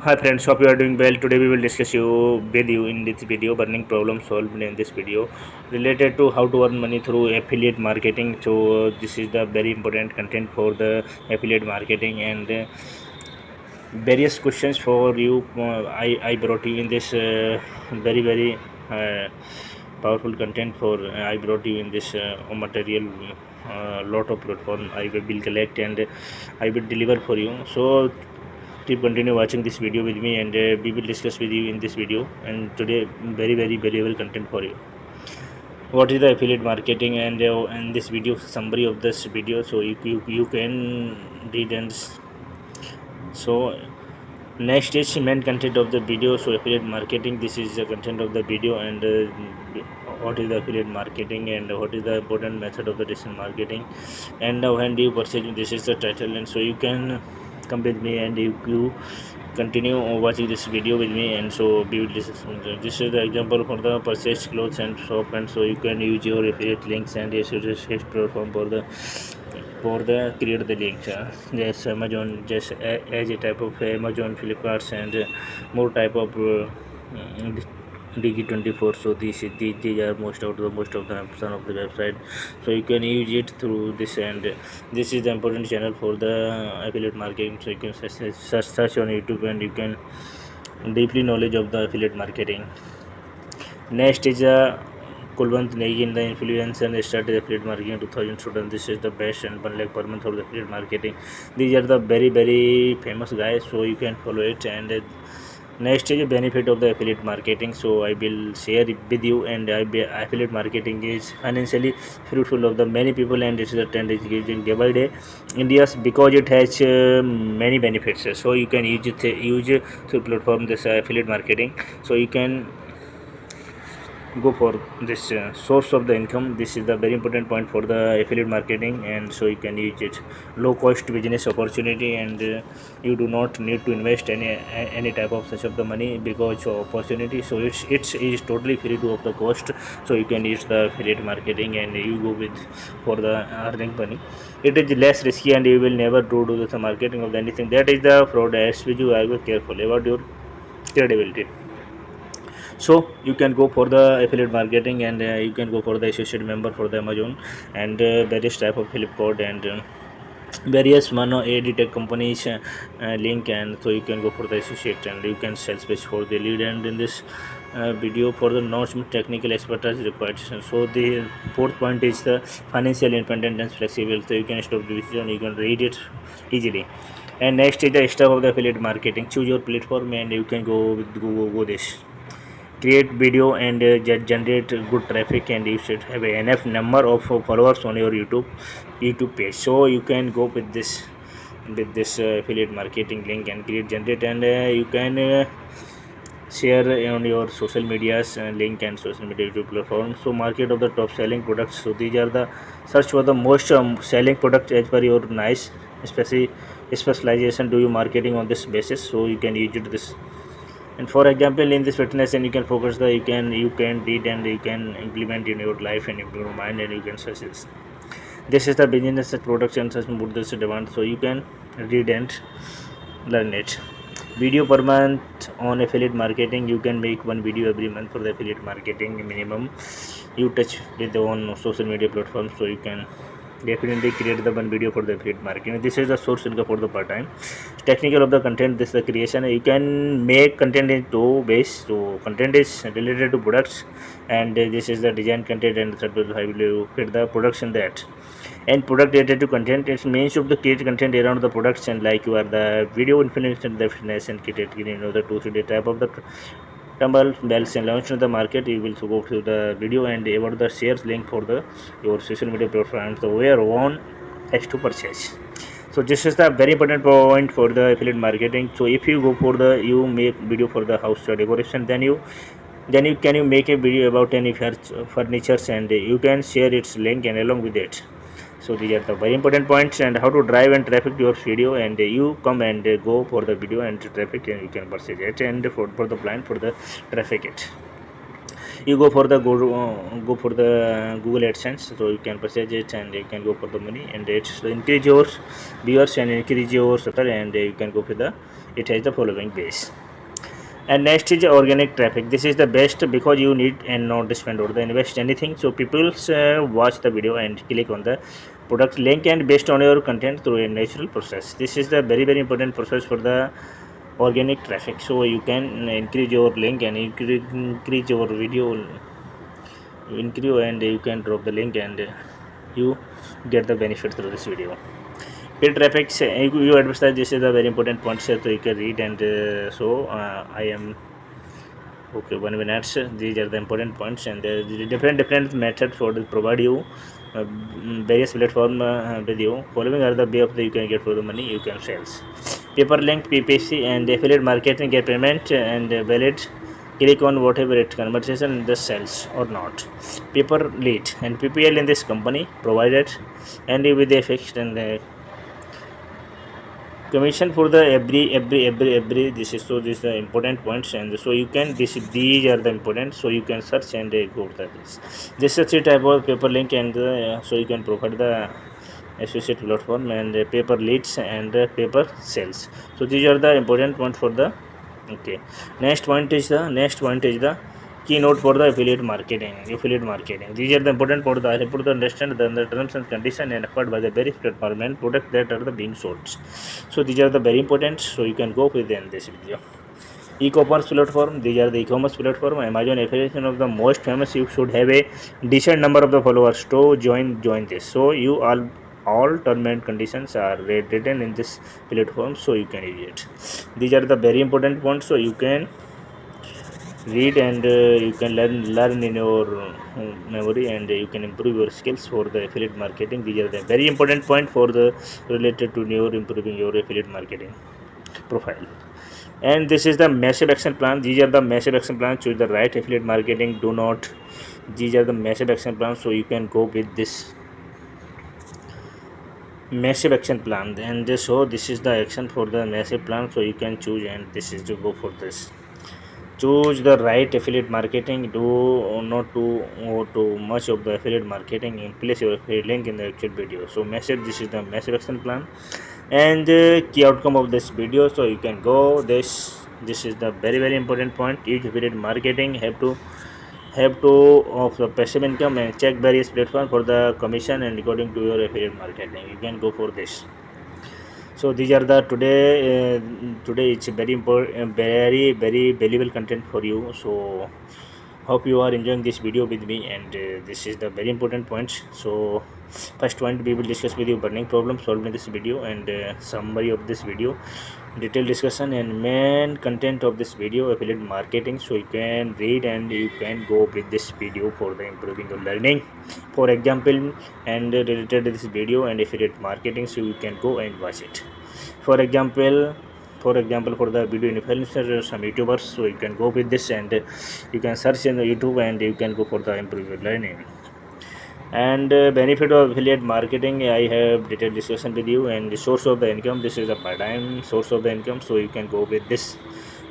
Hi friends, hope you are doing well. Today we will discuss with you in this video burning problem solved in this video related to how to earn money through affiliate marketing. So this is the very important content for the affiliate marketing and various questions for you. I brought you in this very powerful content for I brought you in this material. Lot of platform I will collect and I will deliver for you. So keep continue watching this video with me and we will discuss with you in this video, and today very valuable content for you. What is the affiliate marketing and this video summary of this video, so you can read so next is main content of the video. So affiliate marketing, this is the content of the video, and what is the affiliate marketing and what is the important method of the digital marketing, and when do you purchase, this is the title. And so you can come with me and you continue watching this video with me. And so this is the example for the purchase clothes and shop, and so you can use your affiliate links and yes, platform for the create the link. Yes, Amazon, just as a type of Amazon, Flipkart, and more type of Digi24. So these are most of the option of the website, so you can use it through this. And this is the important channel for the affiliate marketing, so you can search on YouTube and you can deeply knowledge of the affiliate marketing. Next is Kulwant Negin, the influencer, and started affiliate marketing in 2000 students. This is the best and 1 lakh per month for the affiliate marketing. These are the very famous guys, so you can follow it. And next is a benefit of the affiliate marketing. So I will share it with you. And affiliate marketing is financially fruitful of the many people, and it is a trend is increasing day by day India's, because it has many benefits. So you can use through platform this affiliate marketing. So you can go for this source of the income. This is the very important point for the affiliate marketing, and so you can use it low cost business opportunity. And you do not need to invest any type of such of the money because of opportunity. So it's is totally free to of the cost. So you can use the affiliate marketing and you go with for the earning money. It is less risky and you will never do the marketing of anything that is the fraud. As with you, I will careful about your credibility. So you can go for the affiliate marketing, and you can go for the associate member for the Amazon, and various type of Flipkart, and various mono edit companies link. And so you can go for the associate and you can sell space for the lead. And in this video, for the non technical expertise required. So the fourth point is the financial independence and flexible, so you can stop the decision, you can read it easily. And next is the stuff of the affiliate marketing. Choose your platform and you can go this create video and generate good traffic, and you should have enough number of followers on your youtube page. So you can go with this affiliate marketing link and create generate, and you can share on your social medias link and social media youtube platform. So market of the top selling products, so these are the search for the most selling product as per your nice especially specialization, do you marketing on this basis. So you can use it this. And for example, in this fitness, and you can focus the you can read and you can implement in your life and in your mind, and you can success. This is the business such products and such more this demand, so you can read and learn it. Video per month on affiliate marketing, you can make one video every month for the affiliate marketing minimum. You touch with the on social media platforms, so you can definitely create the one video for the affiliate marketing. This is the source income for the part time. Technical of the content, this is the creation. You can make content in two ways. So content is related to products, and this is the design content, and third will I will fit the production that. And product related to content, it means of the create content around the products, and like you are the video influencer and the fitness and create the two type of the tumble bells and launch in the market. You will go to the video and about the shares link for the your social media platform, so where one has to purchase. So this is the very important point for the affiliate marketing. So if you go for the you make video for the house decoration, then you can you make a video about any furnitures, and you can share its link and along with it. So these are the very important points, and how to drive and traffic your video. And you come and go for the video and traffic, and you can purchase it, and for the plan for the traffic it. You go for the Google AdSense, so you can purchase it and you can go for the money, and it's increase your viewers and increase your subscriber, and you can go for the, it has the following base. And next is organic traffic. This is the best because you need and not spend or the invest anything, so people watch the video and click on the product link and based on your content through a natural process. This is the very important process for the organic traffic. So you can increase your link and increase your video, increase, and you can drop the link and you get the benefit through this video. Paid traffic, you advertise. This is a very important point, so you can read, and I am okay 1 minute. These are the important points, and there is different methods for to provide you various platform with you. Following are the way of the you can get for the money you can sales. Paper link, PPC, and affiliate marketing get payment and valid. Click on whatever it conversation the sells or not. Paper lead and PPL in this company provided, and with the fixed and commission for the every this is, so this is the important points, and so you can these are the important, so you can search and go to this is the type of paper link, and so you can provide the associate platform and paper leads and paper sales. So these are the important points for the okay. Next point is the keynote for the affiliate marketing. These are the important for the I put the understand the terms and condition and offered by the very platform and product that are the being sold. So these are the very important, so you can go with them this video. E-commerce platform, these are the e-commerce platform. Amazon affiliate of the most famous. You should have a decent number of the followers to join this. So you all term and conditions are written in this platform, so you can use it. These are the very important points, so you can read, and you can learn in your memory, and you can improve your skills for the affiliate marketing. These are the very important point for the related to your improving your affiliate marketing profile. And this is the massive action plan. These are the massive action plan. Choose the right affiliate marketing. Do not, these are the massive action plan, so you can go with this massive action plan. And so this is the action for the massive plan, so you can choose, and this is to go for this. Choose the right affiliate marketing. Do not too much of the affiliate marketing, and place your affiliate link in the actual video. So massive, this is the massive action plan and key outcome of this video. So you can go this is the very important point. Each affiliate marketing have to of the passive income and check various platform for the commission and according to your affiliate marketing. You can go for this. So these are the today it's very important, very valuable content for you. So hope you are enjoying this video with me, and this is the very important points. So first point, we will discuss with you burning problem solved in this video, and summary of this video, detailed discussion, and main content of this video, affiliate marketing. So you can read and you can go with this video for the improving your learning. For example, and related to this video and affiliate marketing, so you can go and watch it. For example, for the video influencer, some YouTubers, so you can go with this, and you can search in the YouTube, and you can go for the improve your learning. And benefit of affiliate marketing, I have detailed discussion with you. And the source of the income, this is a part-time source of the income, so you can go with this.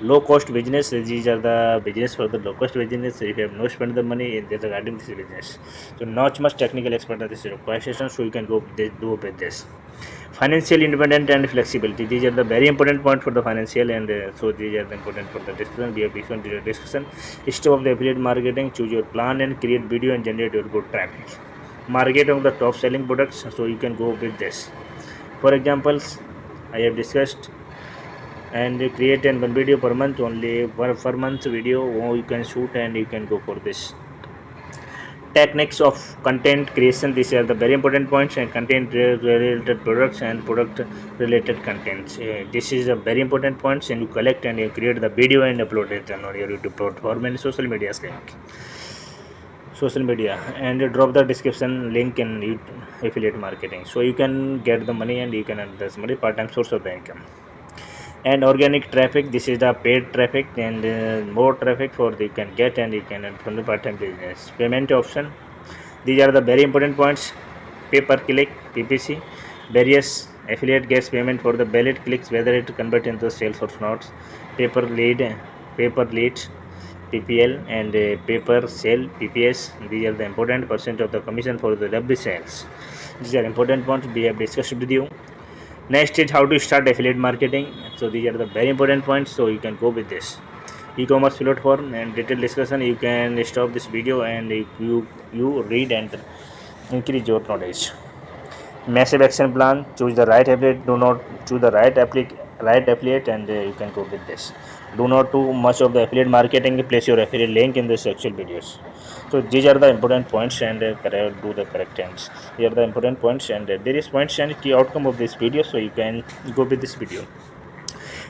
Low cost business, these are the business for the low cost business. If you have no spend the money in regarding this business, so not much technical expert this question, so you can go do with this. Financial independent and flexibility, these are the very important point for the financial, and so these are the important for the discussion. We have discussion. Step of the affiliate marketing, choose your plan and create video and generate your good traffic. Market of the top selling products, so you can go with this. For examples, I have discussed, and create one video per month, only per month video, or you can shoot, and you can go for this. Techniques of content creation, these are the very important points, and content related products and product related contents. This is a very important points, and you collect and you create the video and upload it on your YouTube platform and social media and drop the description link in affiliate marketing, so you can get the money and you can earn this money, part-time source of the income. And organic traffic, this is the paid traffic, and more traffic for you can get, and you can earn from the part-time business. Payment option, these are the very important points. Pay per click, PPC, various affiliate gets payment for the valid clicks, whether it convert into sales or not. Paper lead, PPL and paper sale PPS. These are the important percent of the commission for the W sales. These are important points we have discussed with you. Next is how to start affiliate marketing. So these are the very important points, so you can go with this. E-commerce platform and detailed discussion. You can stop this video and you read and increase your knowledge. Massive action plan. Choose the right affiliate. Do not choose the right affiliate, and you can go with this. Do not do much of the affiliate marketing. Place your affiliate link in the actual videos. So these are the important points, and do the correct ends. Here are the important points, and there is points and key outcome of this video. So you can go with this video.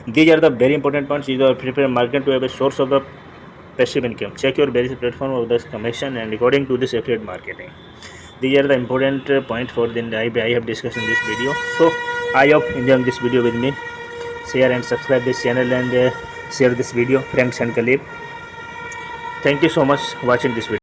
These are the very important points. These are prepare market to have a source of the passive income. Check your various platform of the commission and according to this affiliate marketing. These are the important points for the I have discussed in this video. So I hope enjoying this video with me. Share and subscribe this channel and share this video friends and colleagues. Thank you so much watching this video.